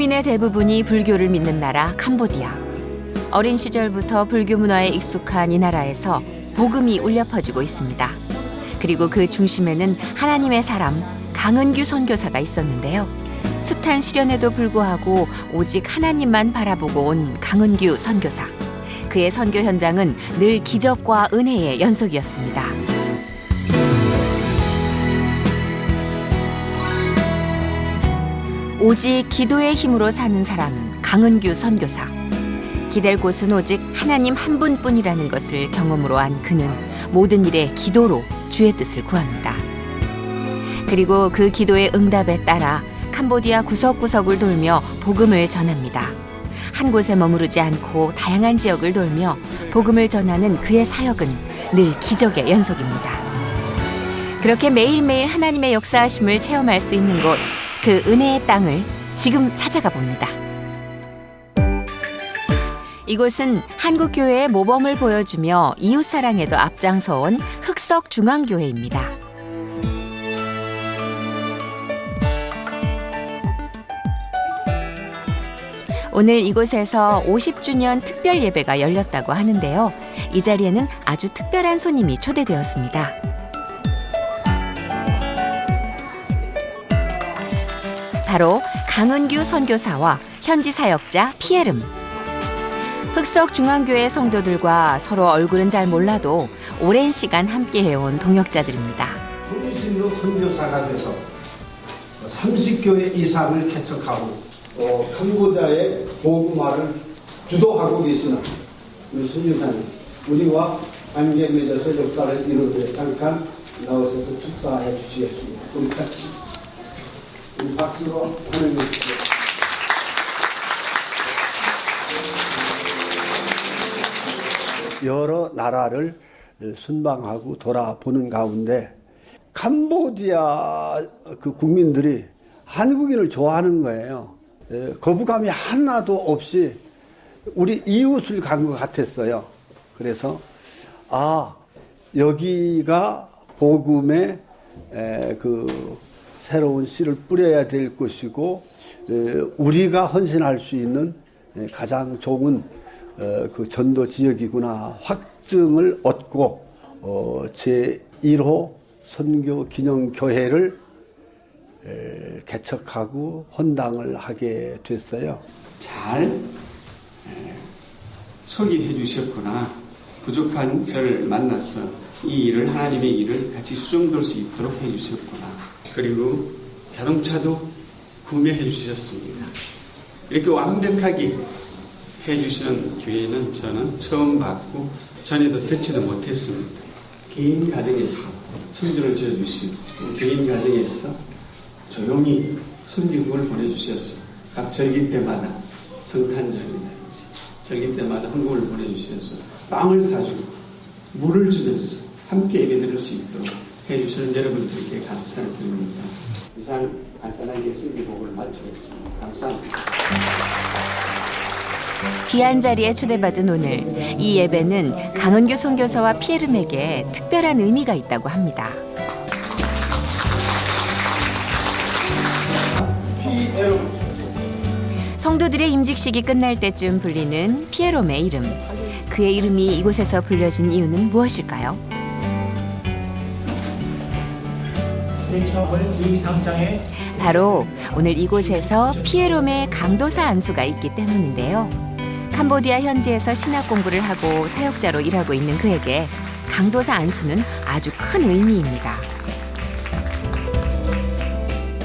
국민의 대부분이 불교를 믿는 나라 캄보디아. 어린 시절부터 불교 문화에 익숙한 이 나라에서 복음이 울려 퍼지고 있습니다. 그리고 그 중심에는 하나님의 사람 강은규 선교사가 있었는데요. 숱한 시련에도 불구하고 오직 하나님만 바라보고 온 강은규 선교사. 그의 선교 현장은 늘 기적과 은혜의 연속이었습니다. 오직 기도의 힘으로 사는 사람 강은규 선교사. 기댈 곳은 오직 하나님 한 분뿐이라는 것을 경험으로 한 그는 모든 일에 기도로 주의 뜻을 구합니다. 그리고 그 기도의 응답에 따라 캄보디아 구석구석을 돌며 복음을 전합니다. 한 곳에 머무르지 않고 다양한 지역을 돌며 복음을 전하는 그의 사역은 늘 기적의 연속입니다. 그렇게 매일매일 하나님의 역사하심을 체험할 수 있는 곳, 그 은혜의 땅을 지금 찾아가 봅니다. 이곳은 한국교회의 모범을 보여주며 이웃사랑에도 앞장서온 흑석중앙교회입니다. 오늘 이곳에서 50주년 특별 예배가 열렸다고 하는데요. 이 자리에는 아주 특별한 손님이 초대되었습니다. 바로 강은규 선교사와 현지 사역자 피에름. 흑석중앙교회 성도들과 서로 얼굴은 잘 몰라도 오랜 시간 함께해온 동역자들입니다. 분신로 선교사가 돼서 30교회 이상을 개척하고 캄보디아의 복음화를 주도하고 계시는 우리 선교사님, 우리와 관계 맺어서 역사를 이루어서 잠깐 나오셔서 축사해 주시겠습니다. 우리 같이 우리 박수로 환영해 주시죠. 여러 나라를 순방하고 돌아보는 가운데 캄보디아 그 국민들이 한국인을 좋아하는 거예요. 거부감이 하나도 없이 우리 이웃을 간 것 같았어요. 그래서 여기가 복음의 그 새로운 씨를 뿌려야 될 것이고 우리가 헌신할 수 있는 가장 좋은 그 전도 지역이구나 확증을 얻고 제1호 선교 기념교회를 개척하고 헌당을 하게 됐어요. 잘 소개해 주셨구나. 부족한 저를 만나서 이 일을 하나님의 일을 같이 수정될 수 있도록 해 주셨구나. 그리고 자동차도 구매해 주셨습니다. 이렇게 완벽하게 해주시는 교회는 저는 처음 봤고 전에도 듣지도 못했습니다. 개인 가정에서 성전을 지어주시고 개인 가정에서 조용히 선교국을 보내주셔서 각 절기 때마다 성탄절이나 절기 때마다 헌금을 보내주셔서 빵을 사주고 물을 주면서 함께 예배 드릴 수 있도록 해주시는 여러분들께 감사를 드립니다. 이상 간단하게 선교국을 마치겠습니다. 감사합니다. 귀한 자리에 초대받은 오늘, 이 예배는 강은규 선교사와 피에름에게 특별한 의미가 있다고 합니다. 성도들의 임직식이 끝날 때쯤 불리는 피에롬의 이름. 그의 이름이 이곳에서 불려진 이유는 무엇일까요? 바로 오늘 이곳에서 피에롬의 강도사 안수가 있기 때문인데요. 캄보디아 현지에서 신학 공부를 하고 사역자로 일하고 있는 그에게 강도사 안수는 아주 큰 의미입니다.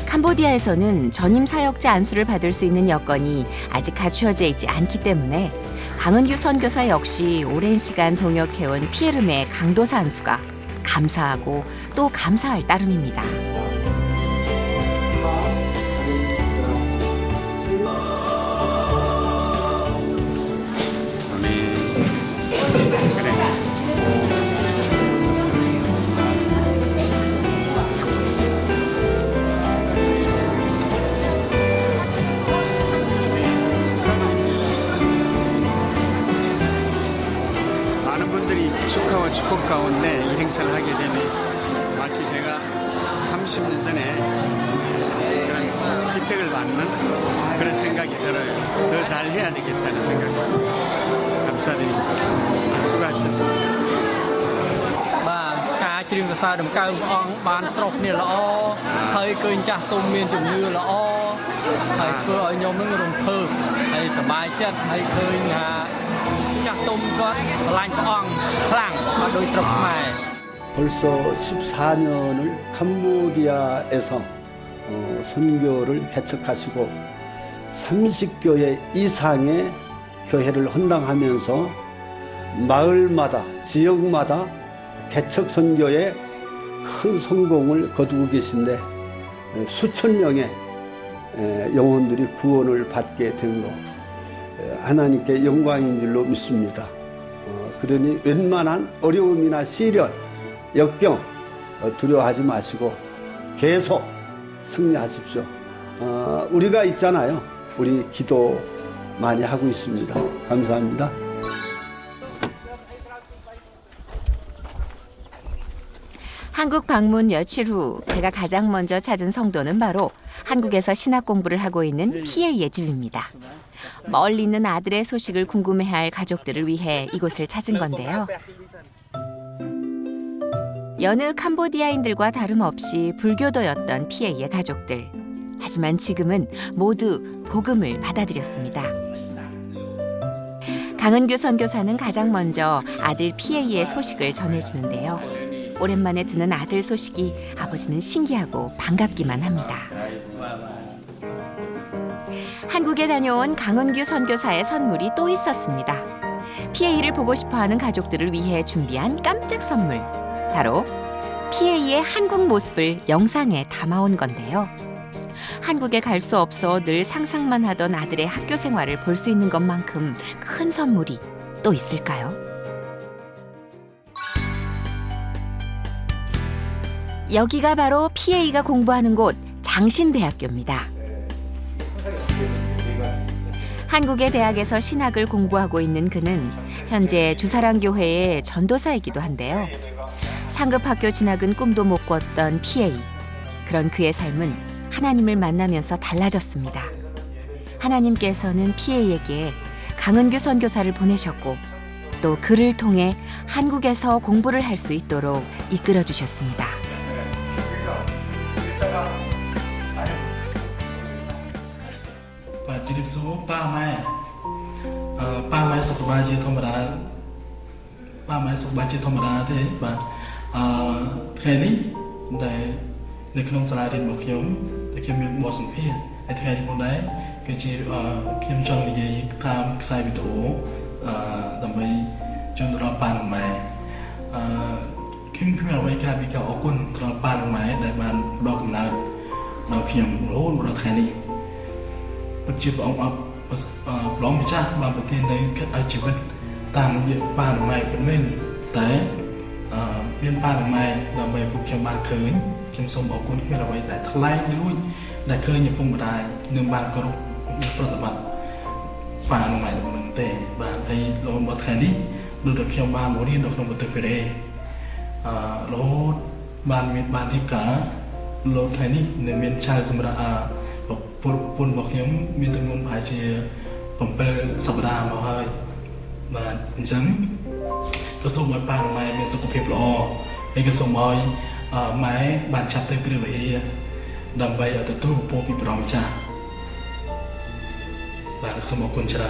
캄보디아에서는 전임 사역자 안수를 받을 수 있는 여건이 아직 갖추어져 있지 않기 때문에 강은규 선교사 역시 오랜 시간 동역해온 피에름의 강도사 안수가 감사하고 또 감사할 따름입니다. 축하와 축복 가운데 이 행사를 하게 되니 마치 제가 30년 전에 그런 기택을 은혜를 받는 그런 생각이 들어요. 더 잘해야 되겠다는 생각입니다. 감사드립니다. 수고하셨습니다. ការច្រៀងសរសើរដំណើរព្រះអង្គបានស្រស់គ្នាល្អហើយឃើញចាស់ទុំមានជំនឿល្អហើយធ្វើឲ្យខ្ញុំនឹងរំភើបហើយសប្បាយចិត្តហើយឃើញថាចាស់ទុំគាត់ស្រឡាញ់ព្រះអង្គខ្លាំងអត់ដូចស្រុកខ្មែរ 벌써 14년을 캄보디아에서 선교를 개척하시고 30교회 이상의 교회를 헌당하면서 마을마다 지역마다 개척 선교에 큰 성공을 거두고 계신데 수천 명의 영혼들이 구원을 받게 된 것 하나님께 영광인 줄로 믿습니다. 그러니 웬만한 어려움이나 시련, 역경 두려워하지 마시고 계속 승리하십시오. 우리가 있잖아요. 우리 기도 많이 하고 있습니다. 감사합니다. 한국 방문 며칠 후 제가 가장 먼저 찾은 성도는 바로 한국에서 신학 공부를 하고 있는 PA의 집입니다. 멀리 있는 아들의 소식을 궁금해할 가족들을 위해 이곳을 찾은 건데요. 여느 캄보디아인들과 다름없이 불교도였던 PA의 가족들. 하지만 지금은 모두 복음을 받아들였습니다. 강은규 선교사는 가장 먼저 아들 PA의 소식을 전해주는데요. 오랜만에 듣는 아들 소식이 아버지는 신기하고 반갑기만 합니다. 한국에 다녀온 강은규 선교사의 선물이 또 있었습니다. PA를 보고 싶어하는 가족들을 위해 준비한 깜짝 선물. 바로 PA의 한국 모습을 영상에 담아온 건데요. 한국에 갈 수 없어 늘 상상만 하던 아들의 학교 생활을 볼 수 있는 것만큼 큰 선물이 또 있을까요? 여기가 바로 PA가 공부하는 곳 장신대학교입니다. 한국의 대학에서 신학을 공부하고 있는 그는 현재 주사랑교회의 전도사이기도 한데요. 상급학교 진학은 꿈도 못 꿨던 PA. 그런 그의 삶은 하나님을 만나면서 달라졌습니다. 하나님께서는 PA에게 강은규 선교사를 보내셨고 또 그를 통해 한국에서 공부를 할 수 있도록 이끌어 주셨습니다. Số ba mai sọc ba chia thông đá ba mai sọc ba chia thông đá thế bạn ngày ní để không xài điện một nhóm để kiếm được một sản phẩm để ngày đi một đấy cái chỉ kiếm cho người gì tham sai bị tổ tầm bây trong đó bàn mày kiếm nào bây cái bị cả ở quân đó bàn mày để bàn đo cầm nào đo kiếm lỗ đo ngày ní chỉ bảoร้องมิจ้าบางประเทศในอาชีพตามเยี่ยป่าไม้เป็นเม่นแต่เวียนป่าไม้เราไปปลูกเขียมบานเขินเขียมสมบอกคุณเมื่อเราไปแต่ทลายลุ้ยได้เคยอย่างปุ่มบดายหนึ่งบานกรุบปฏิบัติป่าไม้ตรงนั้นแต่บานไอ้เราบดแทนนี้ดูดเขียมบานโมดีดอกนมตึกไปเลยรถบานมีบานทิพย์กะรถแทนนี้ในเมียนชายสมราปุ่นบอกยังมีจำนวนภายเชียผมเป็นสัปดาห์มาให้มาจังกระทรวงไม้ป่าไม้มีสุขภาพหล่อในกระทรวงไม้ไม้บานชัดเต็มไปด้วยดำใบเอาแต่ตู้โปปีปรอมจ้าบานกระทรวงคนชรา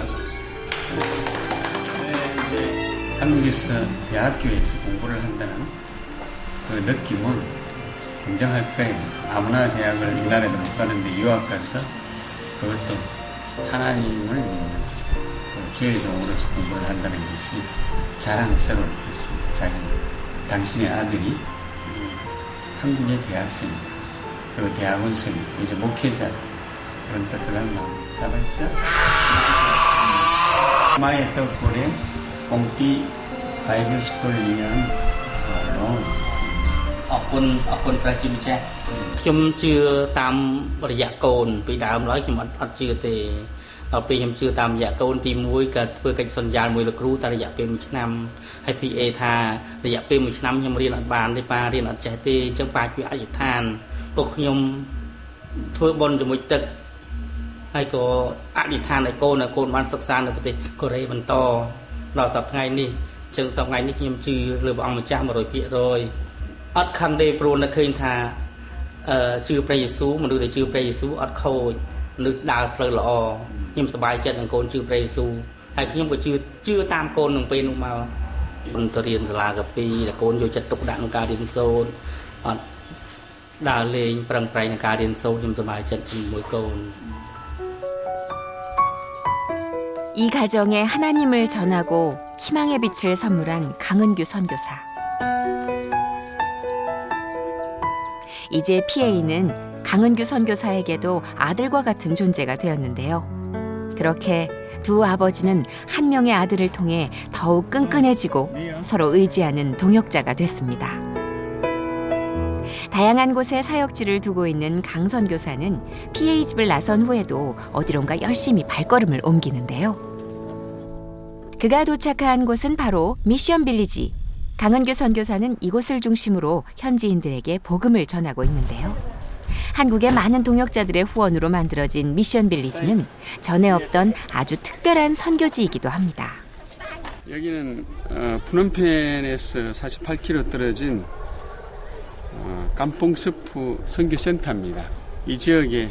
한국에서 대학교에서 공부를 한다는 그 느낌은 굉장할 거예요. 아무나 대학을 이 나라에도 못 가는데 유학 가서 그것도 하나님을 믿는 또 주의 종으로서 공부를 한다는 것이 자랑스러울 것입니다. 자기 당신의 아들이 한국의 대학생이다. 그리고 대학원생이다. 이제 목회자다. 그런 뜻들한 마음 싸발자 마의 떡불에 공기 바이블 스쿨을 위한 론 ออกคนประจิมแจ๊ខ្ញុំជឿតាមរយៈកូនពីដើមឡើយខ្ញុំអត់ជឿទេដល់ពេលខ្ញុំជឿតាមរយៈកូនទី1ក៏ធ្វើកិច្ចសន្យាមួយលោកគ្រូតែរយៈពេល1ឆ្នាំហើយ PA ថារយៈពេល1ឆ្នាំខ្ញុំរៀនអត់បានទេប៉ារៀនអត់ចេះទេអញ្ចឹងប៉ាជួយអធិដ្ឋានពួកខ្ញុំធ្វើបុណ្យជាមួយទឹក ហើយក៏អធិដ្ឋានឲ្យកូនបានសិក្សានៅប្រទេសកូរ៉េបន្តដល់សប្តាហ៍ថ្ងៃនេះចឹងសប្តាហ៍ថ្ងៃនេះខ្ញុំជឿលើព្រះអង្គម្ចាស់ 100% អត់ខឹងទេព្រោះនឹកឃើញថាជឿព្រះយេស៊ូវមនុស្សដែលជឿព្រះយេស៊ូវអត់ខូចមនុស្សដើរផ្លូវល្អខ្ញុំសប្បាយចិត្តនឹងកូនជឿព្រះយេស៊ូវហើយខ្ញុំក៏ជឿតាមកូននឹងពេលនោះមកទៅរៀនសាលាកាពីតែកូនយកចិត្តទុកដាក់ក្នុងការរៀនសូត្រអត់ដើរលេងប្រឹងប្រែងក្នុងការរៀនសូត្រខ្ញុំសប្បាយចិត្តជាមួយកូន 이 가정에 하나님을 전하고 희망의 빛을 선물한 강은규 선교사. 이제 PA는 강은규 선교사에게도 아들과 같은 존재가 되었는데요. 그렇게 두 아버지는 한 명의 아들을 통해 더욱 끈끈해지고 서로 의지하는 동역자가 됐습니다. 다양한 곳에 사역지를 두고 있는 강 선교사는 PA집을 나선 후에도 어디론가 열심히 발걸음을 옮기는데요. 그가 도착한 곳은 바로 미션 빌리지. 강은규 선교사는 이곳을 중심으로 현지인들에게 복음을 전하고 있는데요. 한국의 많은 동역자들의 후원으로 만들어진 미션 빌리지는 전에 없던 아주 특별한 선교지이기도 합니다. 여기는 푸놈펜에서 48km 떨어진 깜뽕스프 선교센터입니다. 이 지역에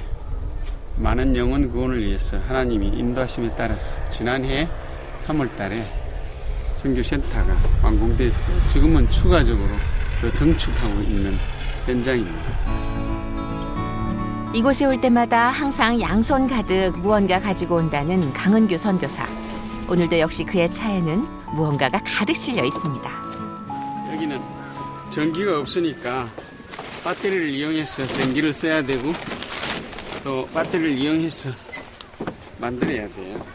많은 영혼 구원을 위해서 하나님이 인도하심에 따라서 지난해 3월 달에 선교센터가 완공됐어요. 지금은 추가적으로 더 정축하고 있는 현장입니다. 이곳에 올 때마다 항상 양손 가득 무언가 가지고 온다는 강은규 선교사. 오늘도 역시 그의 차에는 무언가가 가득 실려 있습니다. 여기는 전기가 없으니까 배터리를 이용해서 전기를 써야 되고 또 배터리를 이용해서 만들어야 돼요.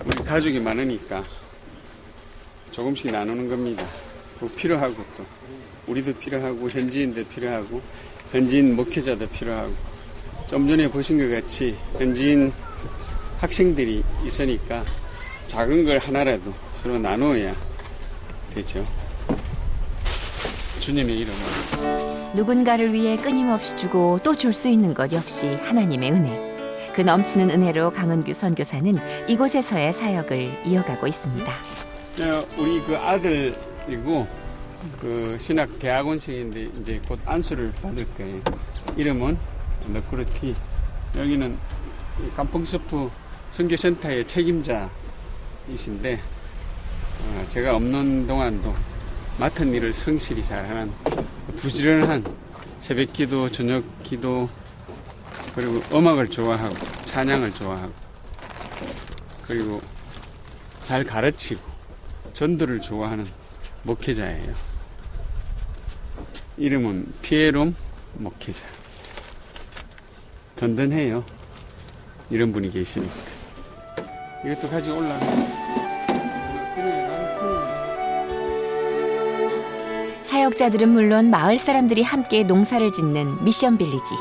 우리 가족이 많으니까 조금씩 나누는 겁니다. 꼭 필요하고 또 우리도 필요하고 현지인도 필요하고 현지인 목회자도 필요하고 좀 전에 보신 것 같이 현지인 학생들이 있으니까 작은 걸 하나라도 서로 나누어야 되죠. 주님의 이름으로. 누군가를 위해 끊임없이 주고 또 줄 수 있는 것 역시 하나님의 은혜. 그 넘치는 은혜로 강은규 선교사는 이곳에서의 사역을 이어가고 있습니다. 우리 그 아들이고 그 신학 대학원생인데 이제 곧 안수를 받을 거예요. 이름은 너꾸르티. 여기는 깜뽕스프 선교센터의 책임자이신데 제가 없는 동안도 맡은 일을 성실히 잘하는 부지런한 새벽기도, 저녁기도 그리고 음악을 좋아하고 찬양을 좋아하고 그리고 잘 가르치고 전도를 좋아하는 목회자예요. 이름은 피에롬 목회자. 든든해요. 이런 분이 계시니까. 이것도 가지고 올라가. 사역자들은 물론 마을 사람들이 함께 농사를 짓는 미션 빌리지.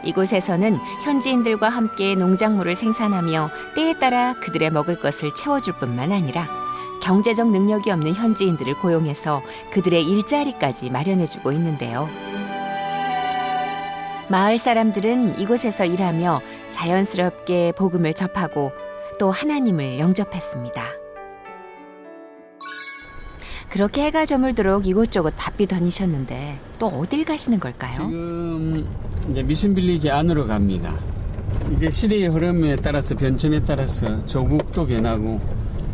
이곳에서는 현지인들과 함께 농작물을 생산하며 때에 따라 그들의 먹을 것을 채워줄 뿐만 아니라 경제적 능력이 없는 현지인들을 고용해서 그들의 일자리까지 마련해주고 있는데요. 마을 사람들은 이곳에서 일하며 자연스럽게 복음을 접하고 또 하나님을 영접했습니다. 그렇게 해가 저물도록 이곳저곳 바삐 다니셨는데 또 어딜 가시는 걸까요? 지금 이제 미션 빌리지 안으로 갑니다. 이제 시대의 흐름에 따라서 변천에 따라서 조국도 변하고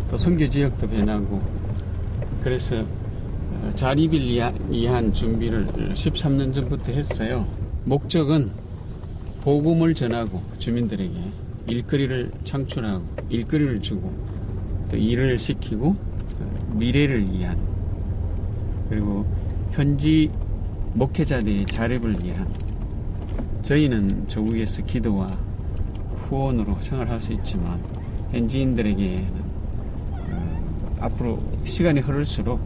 또 선교 지역도 변하고 그래서 자립을 위한 준비를 13년 전부터 했어요. 목적은 복음을 전하고 주민들에게 일거리를 창출하고 일거리를 주고 또 일을 시키고 미래를 위한 그리고 현지 목회자들의 자립을 위한 저희는 조국에서 기도와 후원으로 생활할 수 있지만 현지인들에게는 앞으로 시간이 흐를수록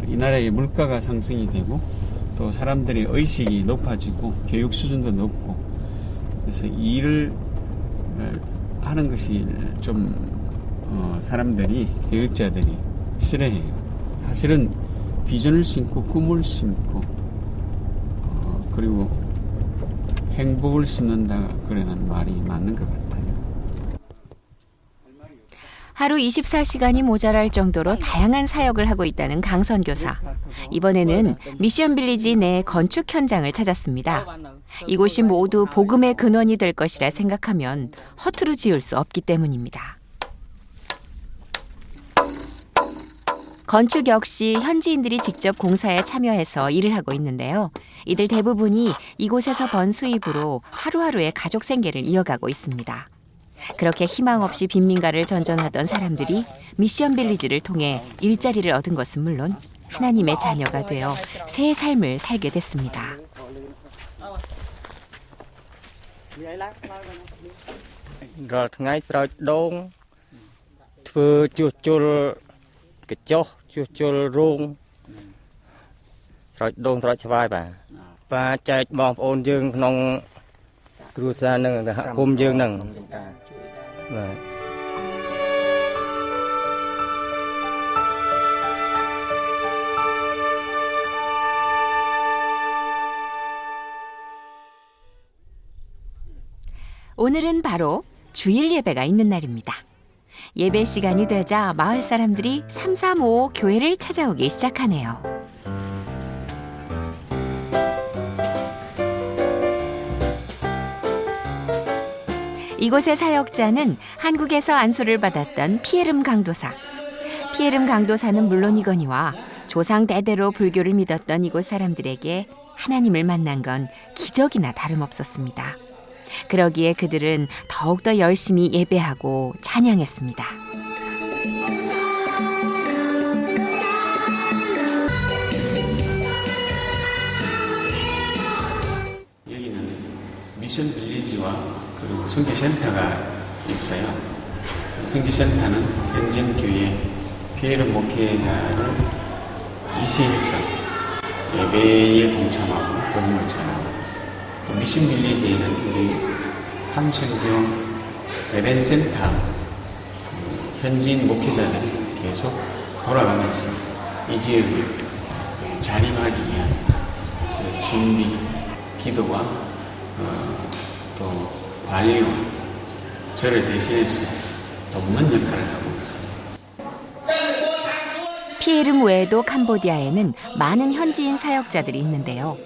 이 나라의 물가가 상승이 되고 또 사람들의 의식이 높아지고 교육 수준도 높고 그래서 일을 하는 것이 좀 사람들이 교육자들이 싫어해요. 사실은 비전을 심고 꿈을 심고 그리고 행복을 심는다 그러는 말이 맞는 것 같아요. 하루 24시간이 모자랄 정도로 다양한 사역을 하고 있다는 강 선교사. 이번에는 미션 빌리지 내 건축 현장을 찾았습니다. 이곳이 모두 복음의 근원이 될 것이라 생각하면 허투루 지을 수 없기 때문입니다. 건축 역시 현지인들이 직접 공사에 참여해서 일을 하고 있는데요. 이들 대부분이 이곳에서 번 수입으로 하루하루의 가족 생계를 이어가고 있습니다. 그렇게 희망 없이 빈민가를 전전하던 사람들이 미션 빌리지를 통해 일자리를 얻은 것은 물론 하나님의 자녀가 되어 새 삶을 살게 됐습니다.រាល់ថ្ងៃស្រោចដូងធ្វើជួសជុលកញ្ចក់ជួសជុលរោងស្រោចដូងស្រោចស្វាយបាទចែកបងប្អូនយើងក្នុងគ្រួសារនឹងសហគមន៍យើងនឹងបាទ 오늘은 바로 주일 예배가 있는 날입니다. 예배 시간이 되자 마을 사람들이 335 교회를 찾아오기 시작하네요. 이곳의 사역자는 한국에서 안수를 받았던 피에름 강도사. 피에름 강도사는 물론이거니와 조상 대대로 불교를 믿었던 이곳 사람들에게 하나님을 만난 건 기적이나 다름없었습니다. 그러기에 그들은 더욱더 열심히 예배하고 찬양했습니다. 여기는 미션 빌리지와 그리고 선교센터가 있어요. 선교센터는 현진교회 피에름 목회자를 이시해서 예배에 동참하고 복음을 전하고, 또 미션 빌리지에는 우리 탐선교 에덴센터 현지인 목회자들이 계속 돌아가면서 이 지역을 자립하기 위한 준비, 기도와 또 관리와 저를 대신해서 돕는 역할을 하고 있습니다. 피에름 외에도 캄보디아에는 많은 현지인 사역자들이 있는데요.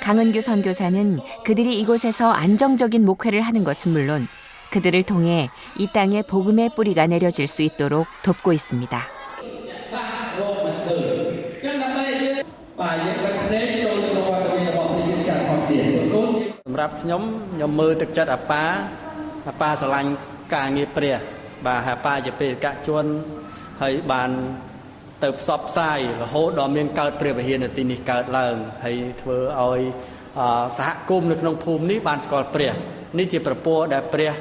강은규 선교사는 그들이 이곳에서 안정적인 목회를 하는 것은 물론 그들을 통해 이 땅에 복음의 뿌리가 내려질 수 있도록 돕고 있습니다. សម្រាប់ខ្ញុំមើលទឹកចិត្តអាប៉ាស្រឡាញ់ការងារព្រះបាទអាប៉ាជាបេសកជនហើយបានទៅផ្សព្វផ្សាយរហូតដល់មានកើតព្រះវិហារនៅទីនេះកើតឡើងហើយធ្វើឲ្យសហគមន៍នៅក្នុងភូមិនេះបានស្គាល់ព្រះនេះជាប្រពោដែលព្រះ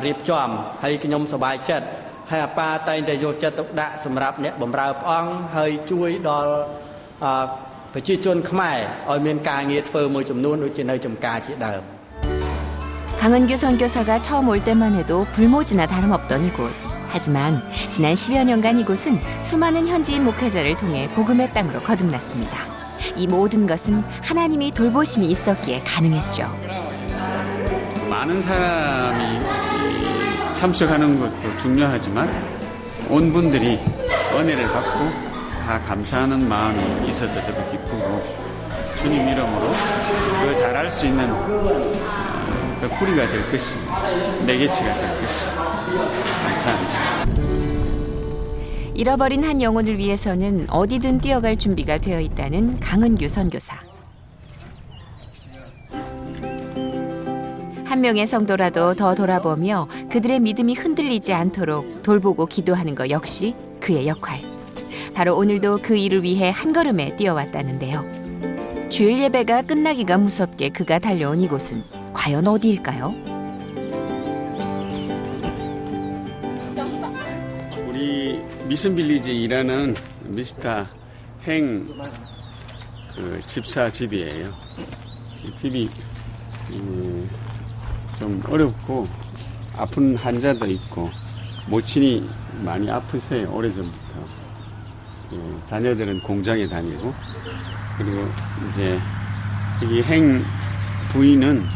រៀបចំហើយខ្ញុំសប្បាយចិត្តហើយអាប៉ាតែងតែយកចិត្តទុកដាក់សម្រាប់អ្នកបម្រើព្រះអង្គហើយជួយដល់ប្រជាជនខ្មែរឲ្យមានការងារធ្វើមួយចំនួនដូចជានៅចំការជាដើម 강은규 선교사가 처음 올 때만 해도 불모지나 다름없던 이곳. 하지만 지난 10여 년간 이곳은 수많은 현지인 목회자를 통해 복음의 땅으로 거듭났습니다. 이 모든 것은 하나님이 돌보심이 있었기에 가능했죠. 많은 사람이 참석하는 것도 중요하지만 온 분들이 은혜를 받고 다 감사하는 마음이 있어서 저도 기쁘고 주님 이름으로 더 잘할 수 있는 그 뿌리가 될 것입니다. 매개체가 될 것입니다. 감사합니다. 잃어버린 한 영혼을 위해서는 어디든 뛰어갈 준비가 되어 있다는 강은규 선교사. 한 명의 성도라도 더 돌아보며 그들의 믿음이 흔들리지 않도록 돌보고 기도하는 것 역시 그의 역할. 바로 오늘도 그 일을 위해 한 걸음에 뛰어왔다는데요. 주일 예배가 끝나기가 무섭게 그가 달려온 이곳은 과연 어디일까요? 우리 미션 빌리지 일하는 미스터 행 집사 집이에요. 집이 좀 어렵고 아픈 환자도 있고 모친이 많이 아프세요. 오래전부터. 자녀들은 공장에 다니고 그리고 이제 이 행 부인은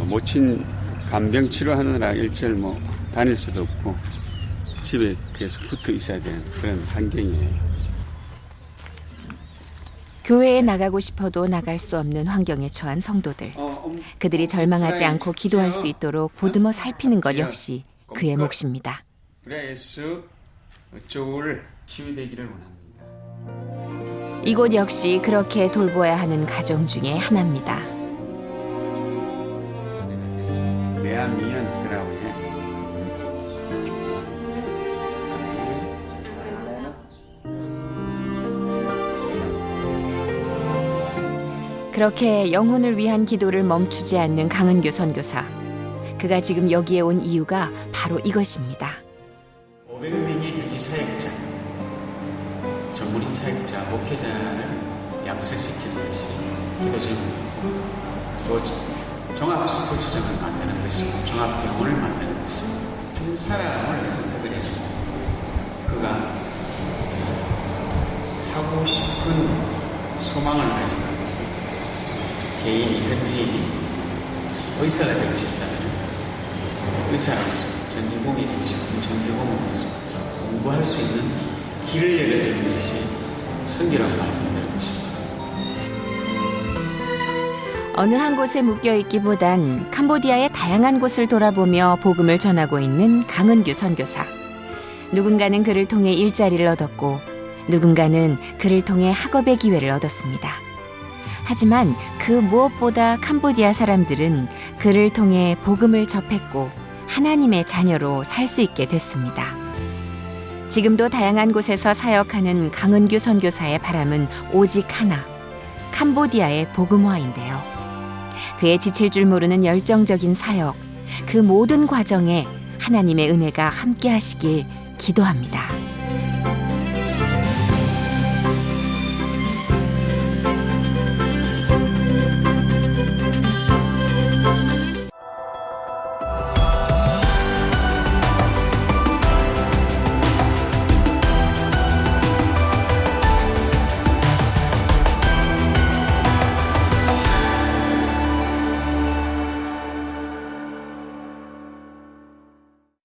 모친 간병 치료하느라 일절 뭐 다닐 수도 없고 집에 계속 붙어 있어야 되는 그런 환경이에요. 교회에 나가고 싶어도 나갈 수 없는 환경에 처한 성도들. 그들이 절망하지 않고 기도할 수 있도록 보듬어 살피는 것 역시 그의 몫입니다. 우리 예수 좋을 치유되기를 원합니다. 이곳 역시 그렇게 돌보아야 하는 가정 중에 하나입니다. 내야 미연 그라우에 그렇게 영혼을 위한 기도를 멈추지 않는 강은규 선교사. 그가 지금 여기에 온 이유가 바로 이것입니다. 500명의 현지 사역자, 전문인 사역자, 목회자를 양성시키는 것이 기도전이고 또 종합스포츠장을 만드는 것이고 종합병원을 만드는 것이고 한 사람을 선택을 했어요. 그가 하고 싶은 소망을 가지고 개인이 현지인이 의사가 되고 싶다면 의사로서 전기공이 되고 싶으면 전기공으로서 공부할 수 있는 길을 열어주는 것이 선교라고 말씀드리고 싶습니다. 어느 한 곳에 묶여있기보단 캄보디아의 다양한 곳을 돌아보며 복음을 전하고 있는 강은규 선교사. 누군가는 그를 통해 일자리를 얻었고 누군가는 그를 통해 학업의 기회를 얻었습니다. 하지만 그 무엇보다 캄보디아 사람들은 그를 통해 복음을 접했고 하나님의 자녀로 살 수 있게 됐습니다. 지금도 다양한 곳에서 사역하는 강은규 선교사의 바람은 오직 하나, 캄보디아의 복음화인데요. 그의 지칠 줄 모르는 열정적인 사역, 그 모든 과정에 하나님의 은혜가 함께 하시길 기도합니다.